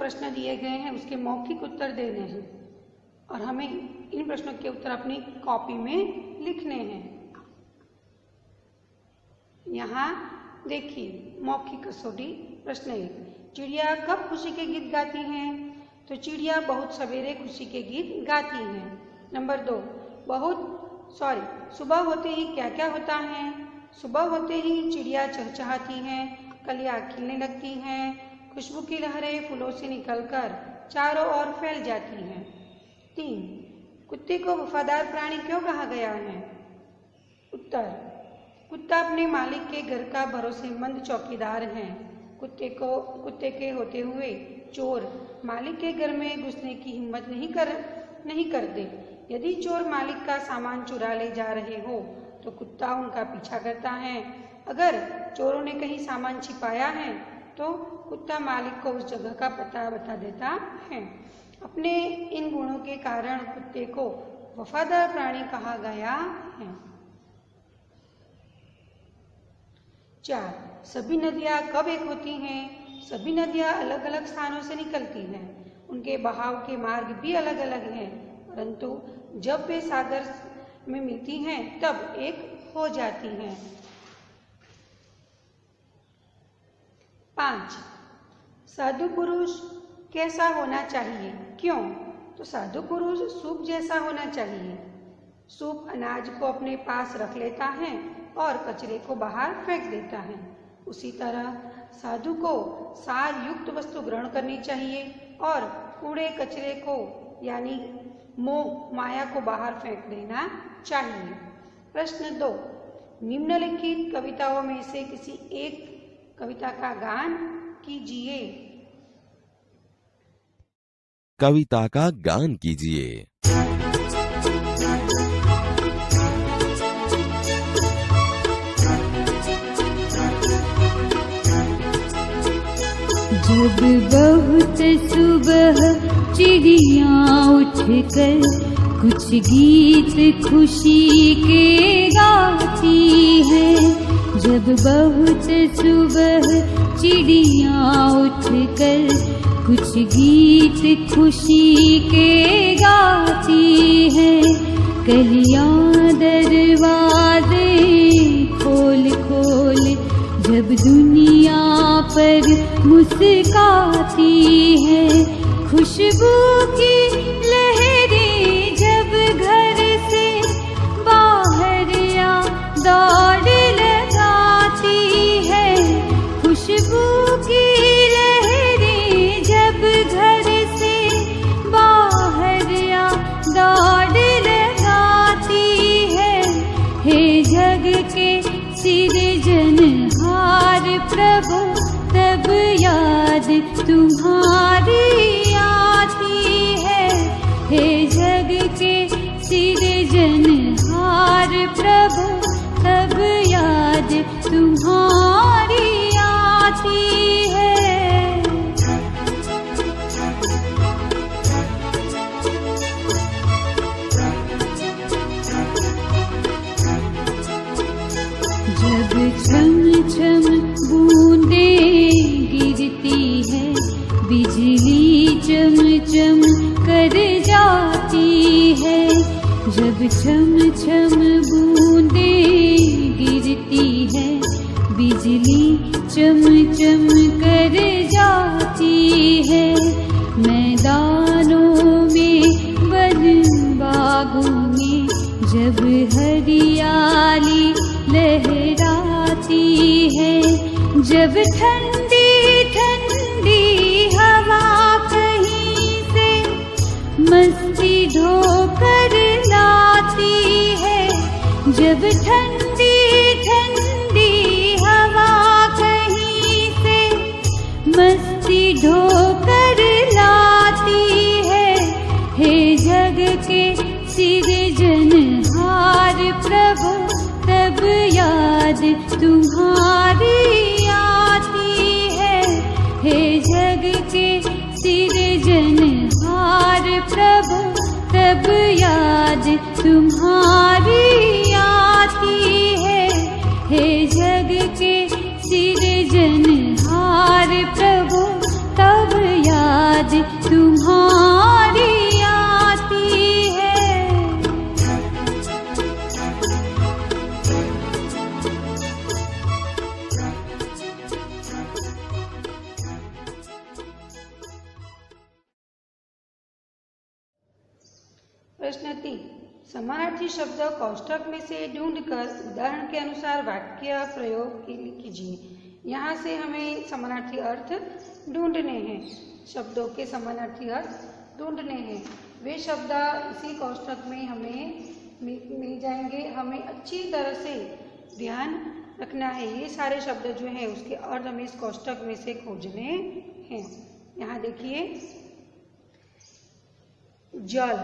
प्रश्न दिए गए हैं उसके मौखिक उत्तर देने हैं और हमें इन प्रश्नों के उत्तर अपनी कॉपी में लिखने हैं। यहाँ देखिए मौखिक कसौटी। प्रश्न 1, चिड़िया कब खुशी के गीत गाती हैं? तो चिड़िया बहुत सवेरे खुशी के गीत गाती हैं। नंबर 2, सुबह होते ही क्या क्या होता है? सुबह होते ही चिड़िया चहचहाती हैं, कलियां खिलने लगती हैं, खुशबू की लहरें फूलों से निकलकर चारों ओर फैल जाती हैं। 3, कुत्ते को वफादार प्राणी क्यों कहा गया है? उत्तर, कुत्ता अपने मालिक के घर का भरोसेमंद चौकीदार है। कुत्ते के होते हुए चोर मालिक के घर में घुसने की हिम्मत नहीं करते। यदि चोर मालिक का सामान चुरा ले जा रहे हो तो कुत्ता उनका पीछा करता है। अगर चोरों ने कहीं सामान छिपाया है तो कुत्ता मालिक को उस जगह का पता बता देता है। अपने इन गुणों के कारण कुत्ते को वफादार प्राणी कहा गया है। 4, सभी नदियाँ कब एक होती हैं? सभी नदियाँ अलग अलग स्थानों से निकलती हैं। उनके बहाव के मार्ग भी अलग अलग हैं, परंतु जब वे सागर में मिलती हैं तब एक हो जाती हैं। 5, साधु पुरुष कैसा होना चाहिए? क्यों? तो साधु पुरुष सूप जैसा होना चाहिए। सूप अनाज को अपने पास रख लेता है और कचरे को बाहर फेंक देता है। उसी तरह साधु को सार युक्त वस्तु ग्रहण करनी चाहिए और कूड़े कचरे को यानी मोह माया को बाहर फेंक देना चाहिए। प्रश्न 2, निम्नलिखित कविताओं में से किसी एक कविता का गान कीजिए। कविता का गान कीजिए। जब बहुत सुबह चिड़िया उठकर कुछ गीत खुशी के गाती है। जब बहुत सुबह चिड़िया उठकर कुछ गीत खुशी के गाती है। कलियां दरवाजे खोल खोल जब दुनिया पर मुस्काती है। खुशबू की लहरें जब घर से बाहर या दौड़ लगाती है। खुशबू की लहरें जब घर से बाहर या दौड़ लगाती है। हे जग के सिरजनहार प्रभु तब याद तुम्हारी आती है। हे जग के सिरजनहार प्रभु तब याद तुम्हारी आती है। जब छम छम बूंदें गिरती है, बिजली चम चम कर जाती है। जब छम छम बूंदें गिरती है, बिजली चम चम कर जाती है। मैदानों में वन बागों में जब हरियाली लहराती है। जब ठंडी ठंडी हवा कहीं से मस्ती ढोकर लाती है। जब ठंडी ठंडी हवा कहीं से मस्ती ढोकर लाती है। हे जग के सिरजनहार प्रभु तब याद तुम्हारी आती है। हे जग के सिरजनहार प्रभु तब याद तुम्हारी आती है। हे जग के सिरजनहार प्रभु तब याद समानार्थी शब्द कोष्ठक में से ढूंढकर उदाहरण के अनुसार वाक्य प्रयोग कीजिए। यहाँ से हमें समानार्थी अर्थ ढूंढने हैं, शब्दों के समानार्थी अर्थ ढूंढने हैं। वे शब्द इसी कोष्ठक में हमें मिल जाएंगे। हमें अच्छी तरह से ध्यान रखना है, ये सारे शब्द जो हैं उसके अर्थ हमें इस कोष्ठक में से खोजने हैं। यहाँ देखिए, जल,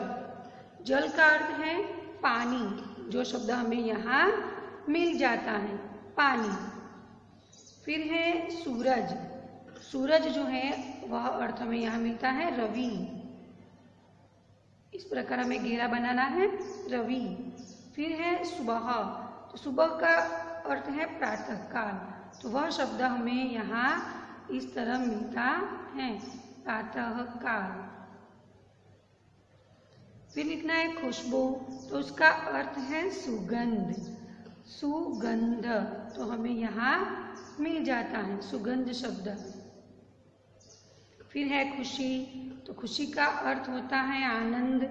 जल का अर्थ है पानी, जो शब्द हमें यहाँ मिल जाता है, पानी। फिर है सूरज, सूरज जो है वह अर्थ हमें यहाँ मिलता है रवि। इस प्रकार हमें घेरा बनाना है, रवि। फिर है सुबह, तो सुबह का अर्थ है प्रातः काल, तो वह शब्द हमें यहाँ इस तरह मिलता है, प्रातः काल। फिर लिखना है खुशबू, तो उसका अर्थ है सुगंध, सुगंध, तो हमें यहाँ मिल जाता है सुगंध शब्द। फिर है खुशी, तो खुशी का अर्थ होता है आनंद।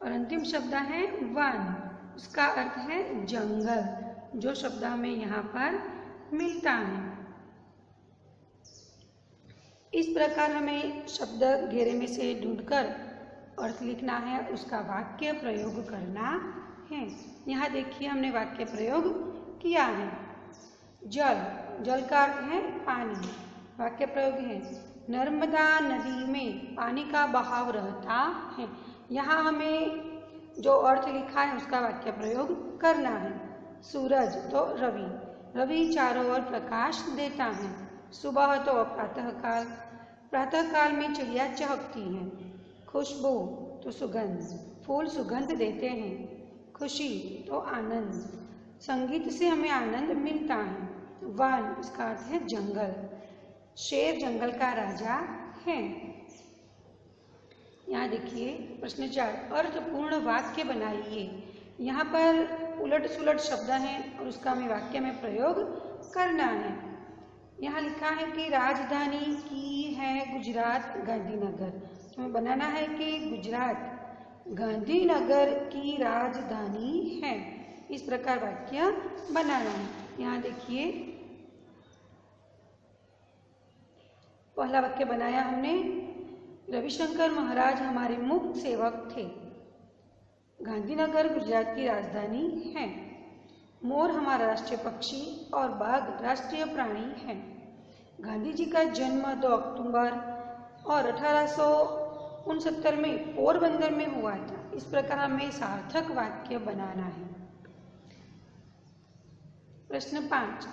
और अंतिम शब्द है वन, उसका अर्थ है जंगल, जो शब्द हमें यहाँ पर मिलता है। इस प्रकार हमें शब्द घेरे में से ढूंढकर अर्थ लिखना है, उसका वाक्य प्रयोग करना है। यहाँ देखिए हमने वाक्य प्रयोग किया है। जल, जल का अर्थ है पानी। वाक्य प्रयोग है, नर्मदा नदी में पानी का बहाव रहता है। यहाँ हमें जो अर्थ लिखा है उसका वाक्य प्रयोग करना है। सूरज तो रवि, रवि चारों ओर प्रकाश देता है। सुबह तो प्रातःकाल, प्रातःकाल में चिड़िया चहकती हैं। खुशबू तो सुगंध, फूल सुगंध देते हैं। खुशी तो आनंद, संगीत से हमें आनंद मिलता है। वन, इसका अर्थ है जंगल, शेर जंगल का राजा है। यहाँ देखिए प्रश्न 4, अर्थपूर्ण वाक्य बनाइए। यहाँ पर उलट सुलट शब्द हैं और उसका हमें वाक्य में प्रयोग करना है। यहाँ लिखा है कि राजधानी की है गुजरात गांधीनगर, तो हमें बनाना है कि गुजरात गांधीनगर की राजधानी है। इस प्रकार वाक्य बनाना है। यहाँ देखिए पहला वाक्य बनाया हमने, रविशंकर महाराज हमारे मुख्य सेवक थे। गांधीनगर गुजरात की राजधानी है। मोर हमारा राष्ट्रीय पक्षी और बाघ राष्ट्रीय प्राणी है। गांधी जी का जन्म 2 अक्टूबर और 1869 में पोरबंदर में हुआ था। इस प्रकार हमें सार्थक वाक्य बनाना है। प्रश्न 5,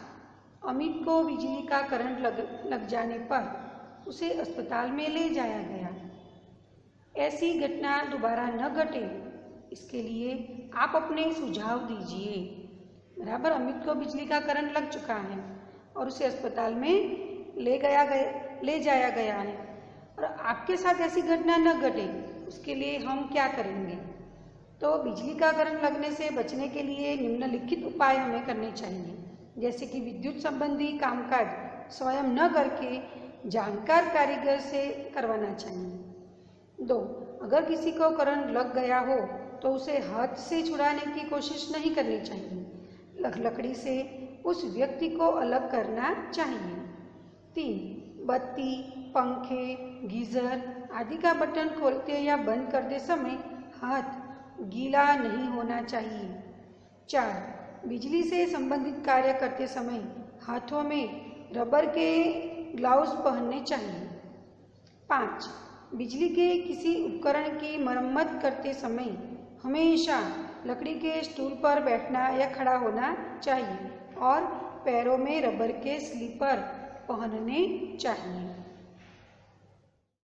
अमित को बिजली का करंट लग जाने पर उसे अस्पताल में ले जाया गया। ऐसी घटना दोबारा न घटे, इसके लिए आप अपने सुझाव दीजिए। बराबर, अमित को बिजली का करंट लग चुका है और उसे अस्पताल में ले जाया गया है, और आपके साथ ऐसी घटना न घटे, उसके लिए हम क्या करेंगे? तो बिजली का करंट लगने से बचने के लिए निम्नलिखित उपाय हमें करने चाहिए, जैसे कि विद्युत संबंधी कामकाज स्वयं न करके जानकार कारीगर से करवाना चाहिए। 2, अगर किसी को करंट लग गया हो तो उसे हाथ से छुड़ाने की कोशिश नहीं करनी चाहिए, लकड़ी से उस व्यक्ति को अलग करना चाहिए। 3, बत्ती, पंखे, गीजर आदि का बटन खोलते या बंद करते समय हाथ गीला नहीं होना चाहिए। 4, बिजली से संबंधित कार्य करते समय हाथों में रबर के ग्लव्स पहनने चाहिए। 5, बिजली के किसी उपकरण की मरम्मत करते समय हमेशा लकड़ी के स्टूल पर बैठना या खड़ा होना चाहिए और पैरों में रबर के स्लीपर पहनने चाहिए।